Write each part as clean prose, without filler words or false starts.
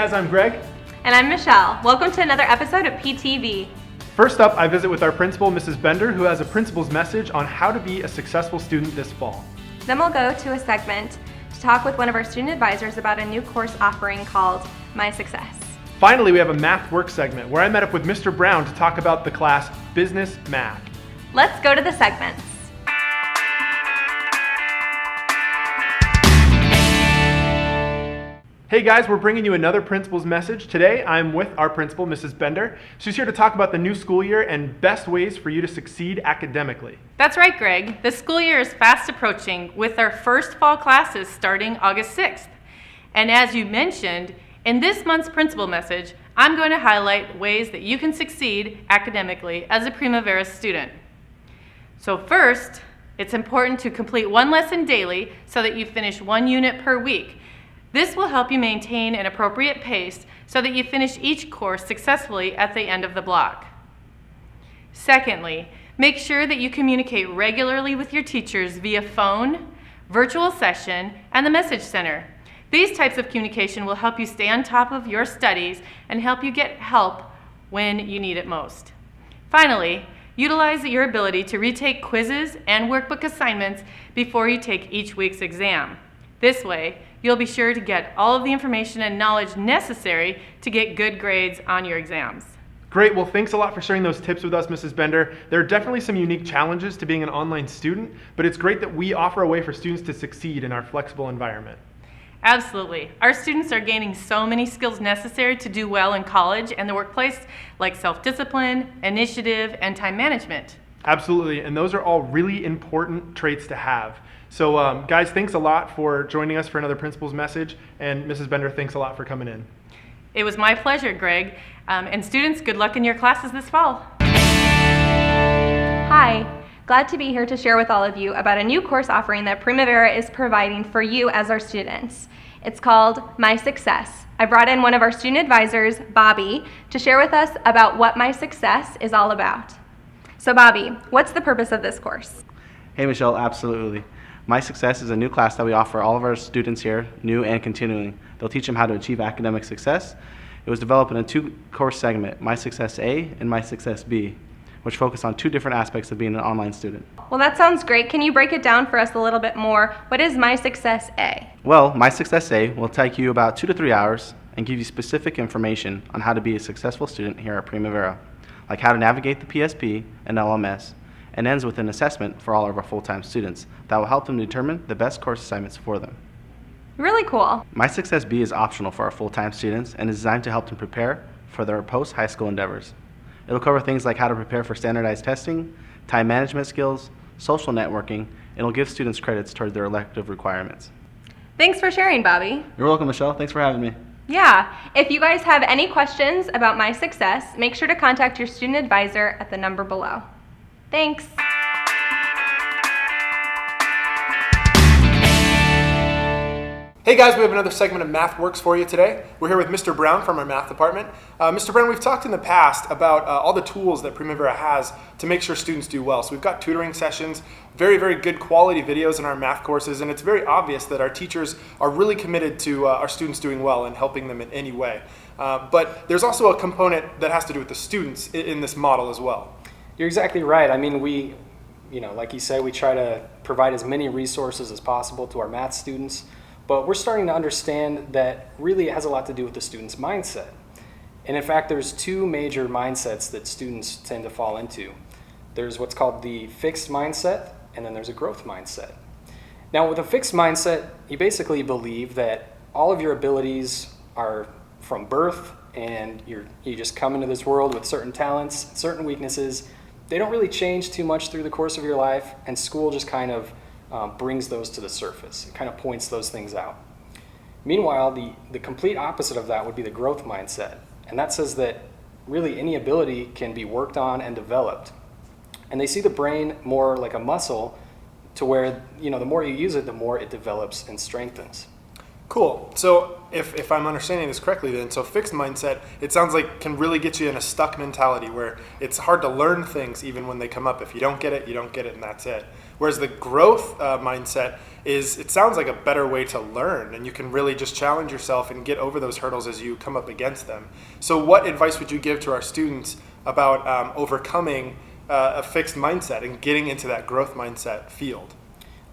guys, I'm Greg. And I'm Michelle. Welcome to another episode of PTV. First up, I visit with our principal, Mrs. Bender, who has a principal's message on how to be a successful student this fall. Then we'll go to a segment to talk with one of our student advisors about a new course offering called My Success. Finally, we have a math work segment where I met up with Mr. Brown to talk about the class Business Math. Let's go to the segments. Hey guys, we're bringing you another principal's message. Today, I'm with our principal, Mrs. Bender. She's here to talk about the new school year and best ways for you to succeed academically. That's right, Greg. The school year is fast approaching with our first fall classes starting August 6th. And as you mentioned, in this month's principal message, I'm going to highlight ways that you can succeed academically as a Primavera student. So first, it's important to complete one lesson daily so that you finish one unit per week. This will help you maintain an appropriate pace so that you finish each course successfully at the end of the block. Secondly, make sure that you communicate regularly with your teachers via phone, virtual session, and the message center. These types of communication will help you stay on top of your studies and help you get help when you need it most. Finally, utilize your ability to retake quizzes and workbook assignments before you take each week's exam. This way, you'll be sure to get all of the information and knowledge necessary to get good grades on your exams. Great, well thanks a lot for sharing those tips with us, Mrs. Bender. There are definitely some unique challenges to being an online student, but it's great that we offer a way for students to succeed in our flexible environment. Absolutely. Our students are gaining so many skills necessary to do well in college and the workplace, like self-discipline, initiative, and time management. Absolutely, and those are all really important traits to have. So guys, thanks a lot for joining us for another principal's message, and Mrs. Bender, thanks a lot for coming in. It was my pleasure, Greg. And students, good luck in your classes this fall. Hi, glad to be here to share with all of you about a new course offering that Primavera is providing for you as our students. It's called My Success. I brought in one of our student advisors, Bobby, to share with us about what My Success is all about. So Bobby, what's the purpose of this course? Hey Michelle, absolutely. My Success is a new class that we offer all of our students here, new and continuing. They'll teach them how to achieve academic success. It was developed in a two-course segment, My Success A and My Success B, which focus on two different aspects of being an online student. Well, that sounds great. Can you break it down for us a little bit more? What is My Success A? Well, My Success A will take you about 2 to 3 hours and give you specific information on how to be a successful student here at Primavera, like how to navigate the PSP and LMS, and ends with an assessment for all of our full-time students that will help them determine the best course assignments for them. Really cool. My Success B is optional for our full-time students and is designed to help them prepare for their post-high school endeavors. It'll cover things like how to prepare for standardized testing, time management skills, social networking, and it'll give students credits toward their elective requirements. Thanks for sharing, Bobby. You're welcome, Michelle. Thanks for having me. Yeah, if you guys have any questions about My Success, make sure to contact your student advisor at the number below. Thanks. Hey guys, we have another segment of Math Works for you today. We're here with Mr. Brown from our math department. Mr. Brown, we've talked in the past about all the tools that Primavera has to make sure students do well. So we've got tutoring sessions, very, very good quality videos in our math courses, and it's very obvious that our teachers are really committed to our students doing well and helping them in any way. But there's also a component that has to do with the students in this model as well. You're exactly right. I mean, like you said, we try to provide as many resources as possible to our math students. But we're starting to understand that really it has a lot to do with the student's mindset. And in fact, there's two major mindsets that students tend to fall into. There's what's called the fixed mindset, and then there's a growth mindset. Now, with a fixed mindset, you basically believe that all of your abilities are from birth, and you just come into this world with certain talents, certain weaknesses. They don't really change too much through the course of your life, and school just kind of brings those to the surface. It kind of points those things out. Meanwhile, the complete opposite of that would be the growth mindset. And that says that really any ability can be worked on and developed. And they see the brain more like a muscle to where, the more you use it, the more it develops and strengthens. Cool. So if I'm understanding this correctly then, so fixed mindset, it sounds like can really get you in a stuck mentality where it's hard to learn things even when they come up. If you don't get it, you don't get it and that's it. Whereas the growth mindset is, it sounds like a better way to learn, and you can really just challenge yourself and get over those hurdles as you come up against them. So what advice would you give to our students about overcoming a fixed mindset and getting into that growth mindset field?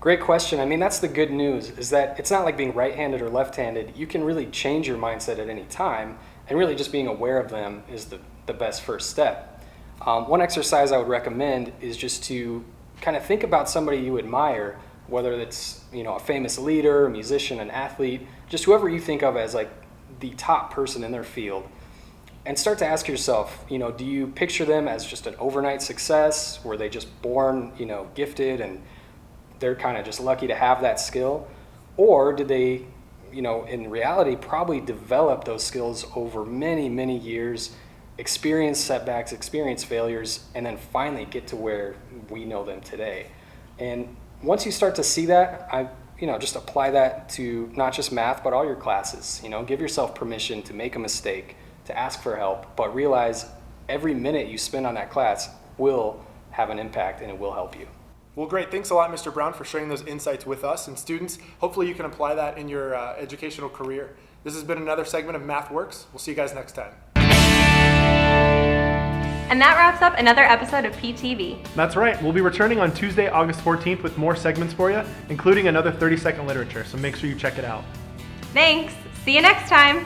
Great question. I mean, that's the good news, is that it's not like being right-handed or left-handed. You can really change your mindset at any time, and really just being aware of them is the best first step. One exercise I would recommend is just to kind of think about somebody you admire, whether it's a famous leader, a musician, an athlete, just whoever you think of as like the top person in their field, and start to ask yourself, do you picture them as just an overnight success? Were they just born, gifted and they're kind of just lucky to have that skill? Or did they, in reality, probably develop those skills over many, many years, experience setbacks, experience failures, and then finally get to where we know them today? And once you start to see that, just apply that to not just math, but all your classes. Give yourself permission to make a mistake, to ask for help, but realize every minute you spend on that class will have an impact and it will help you. Well, great. Thanks a lot, Mr. Brown, for sharing those insights with us and students. Hopefully you can apply that in your educational career. This has been another segment of Math Works. We'll see you guys next time. And that wraps up another episode of PTV. That's right. We'll be returning on Tuesday, August 14th with more segments for you, including another 30-second literature, so make sure you check it out. Thanks. See you next time.